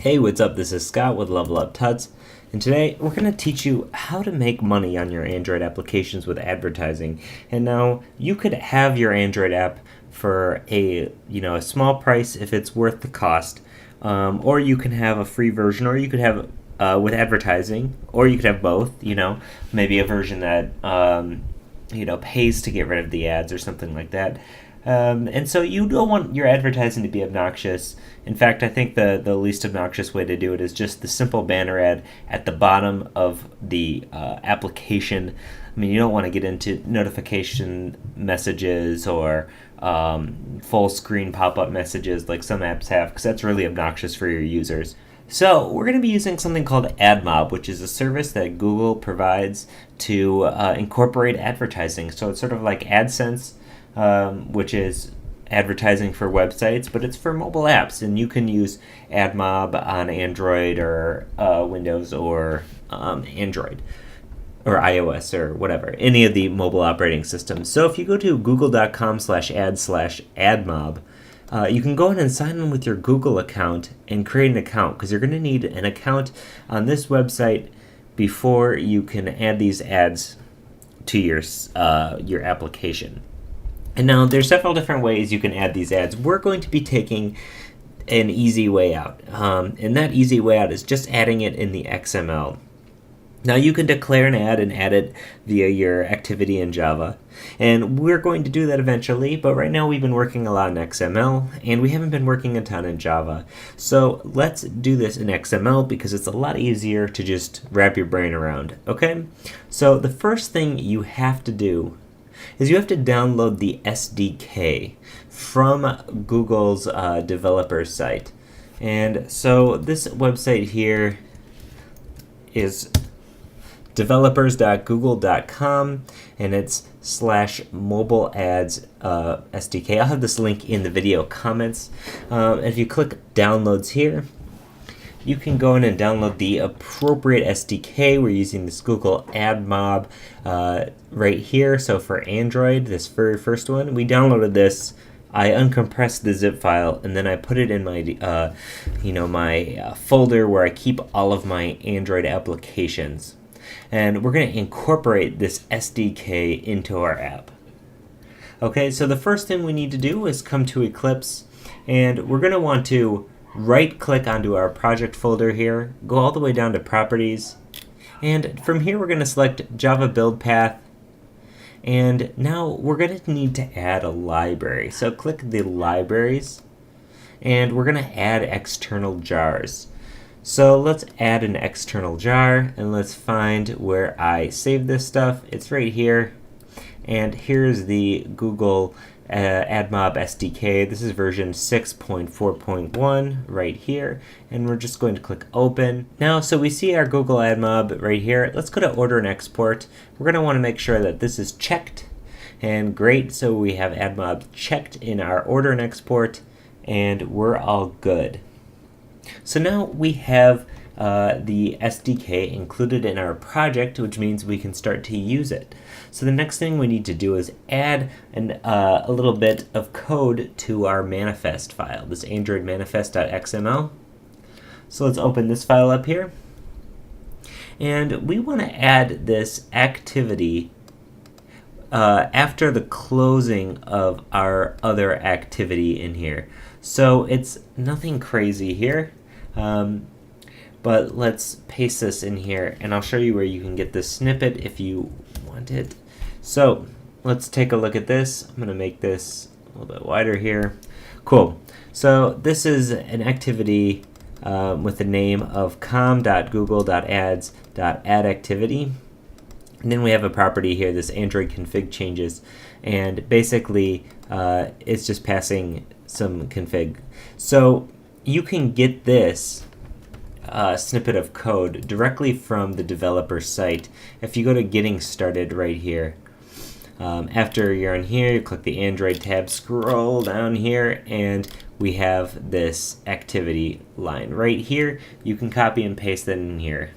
Hey, what's up? This is Scott with Level Up Tuts, and today we're going to teach you how to make money on your Android applications with advertising. And now you could have your Android app for a small price if it's worth the cost, or you can have a free version, or you could have with advertising, or you could have both. Maybe a version that pays to get rid of the ads or something like that. And so you don't want your advertising to be obnoxious. In fact, I think the least obnoxious way to do it is just the simple banner ad at the bottom of the application. I mean, you don't want to get into notification messages or full screen pop-up messages like some apps have, because that's really obnoxious for your users. So we're going to be using something called Admob, which is a service that Google provides to incorporate advertising. So it's sort of like AdSense, which is advertising for websites, but it's for mobile apps, and you can use Admob on Android or Windows or Android or iOS or whatever, any of the mobile operating systems. So if you go to google.com/ad/admob, you can go in and sign in with your Google account and create an account, because you're going to need an account on this website before you can add these ads to your application. And now there's several different ways you can add these ads. We're going to be taking an easy way out. And that easy way out is just adding it in the XML. Now you can declare an ad and add it via your activity in Java. And we're going to do that eventually, but right now we've been working a lot in XML, and we haven't been working a ton in Java. So let's do this in XML because it's a lot easier to just wrap your brain around, okay? So the first thing you have to do is you have to download the SDK from Google's developer site. And so this website here is developers.google.com, and it's /mobile ads SDK. I'll have this link in the video comments. If you click downloads here, you can go in and download the appropriate SDK. We're using this Google Admob right here. So for Android, this very first one, we downloaded this. I uncompressed the zip file, and then I put it in my, my folder where I keep all of my Android applications. And we're going to incorporate this SDK into our app. Okay, so the first thing we need to do is come to Eclipse, and we're going to want to right-click onto our project folder here, go all the way down to Properties, and from here we're going to select Java Build Path, and now we're going to need to add a library. So click the Libraries, and we're going to add external jars. So let's add an external jar, and let's find where I save this stuff. It's right here, and here's the Google Admob SDK. This is version 6.4.1 right here, and we're just going to click open. Now, so we see our Google Admob right here. Let's go to order and export. We're going to want to make sure that this is checked, and great, so we have Admob checked in our order and export, and we're all good. So now we have the SDK included in our project, which means we can start to use it. So the next thing we need to do is add a little bit of code to our manifest file, this Android manifest.xml. So let's open this file up here. And we want to add this activity after the closing of our other activity in here. So it's nothing crazy here. But let's paste this in here, and I'll show you where you can get this snippet if you want it. So let's take a look at this. I'm going to make this a little bit wider here. Cool. So this is an activity with the name of com.google.ads.addActivity. And then we have a property here, this Android config changes, and basically it's just passing some config. So you can get this snippet of code directly from the developer site if you go to Getting Started right here. After you're on here, you click the Android tab, scroll down here, and we have this activity line right here. You can copy and paste that in here.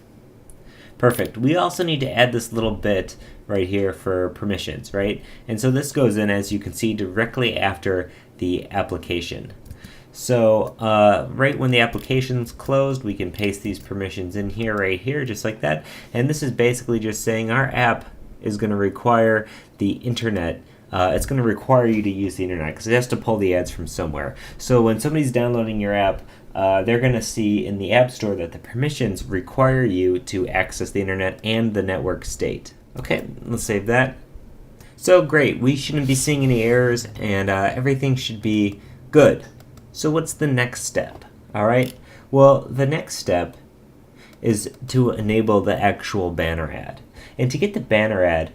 Perfect. We also need to add this little bit right here for permissions, right? And so this goes in, as you can see, directly after the application. So right when the application's closed, we can paste these permissions in here, right here, just like that. And this is basically just saying our app is going to require the internet. It's going to require you to use the internet because it has to pull the ads from somewhere. So when somebody's downloading your app, they're going to see in the App Store that the permissions require you to access the internet and the network state. Okay, let's save that. So great, we shouldn't be seeing any errors, and everything should be good. So what's the next step? All right, well, the next step is to enable the actual banner ad. And to get the banner ad,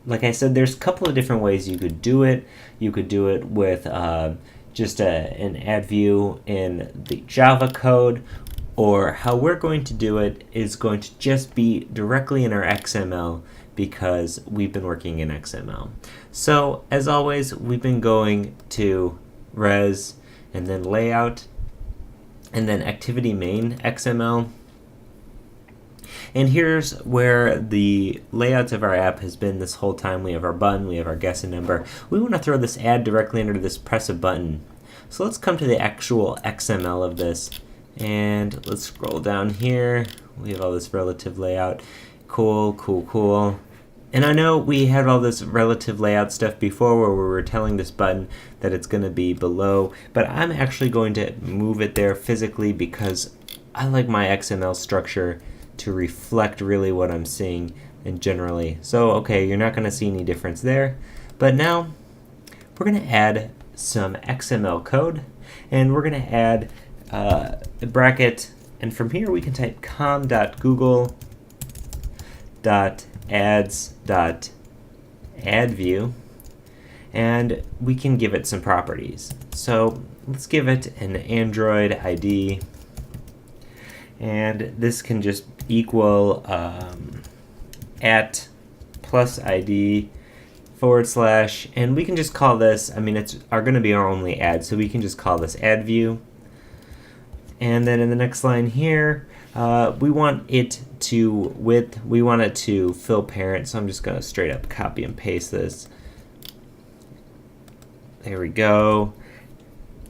like I said, there's a couple of different ways you could do it. You could do it with just an ad view in the Java code, or how we're going to do it is going to just be directly in our XML because we've been working in XML. So as always, we've been going to res and then layout and then activity main XML. And here's where the layouts of our app has been this whole time. We have our button, we have our guess and number. We want to throw this ad directly under this press a button. So let's come to the actual XML of this, and let's scroll down here. We have all this relative layout. Cool, cool, cool. And I know we had all this relative layout stuff before where we were telling this button that it's going to be below, but I'm actually going to move it there physically because I like my XML structure to reflect really what I'm seeing and generally. So okay, you're not going to see any difference there, but now we're going to add some XML code, and we're going to add a bracket, and from here we can type com.google.ads.addView, and we can give it some properties. So let's give it an Android ID, and this can just equal at plus ID / and we can just call this, I mean, it's going to be our only ad, so we can just call this ad view. And then in the next line here, we want it to width, we want it to fill parent, so I'm just going to straight up copy and paste this. There we go.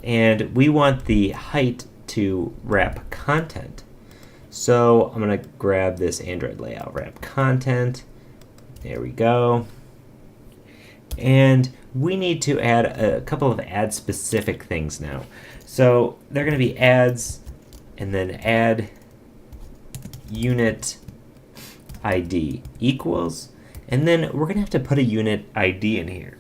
And we want the height to wrap content. So I'm going to grab this Android layout, wrap content. There we go. And we need to add a couple of ad specific things now. So they're going to be ads and then add unit ID equals, and then we're going to have to put a unit ID in here.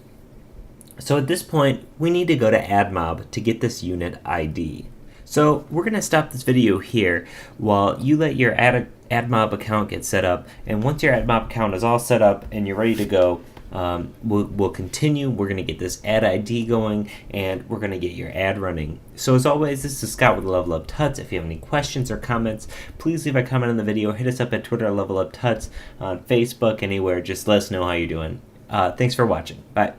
So at this point, we need to go to Admob to get this unit ID. So we're going to stop this video here while you let your Admob account get set up, and once your Admob account is all set up and you're ready to go, we'll continue. We're going to get this ad ID going, and we're going to get your ad running. So as always, this is Scott with Level Up Tuts. If you have any questions or comments, please leave a comment on the video. Hit us up at Twitter, Level Up Tuts, on Facebook, anywhere. Just let us know how you're doing. Thanks for watching. Bye.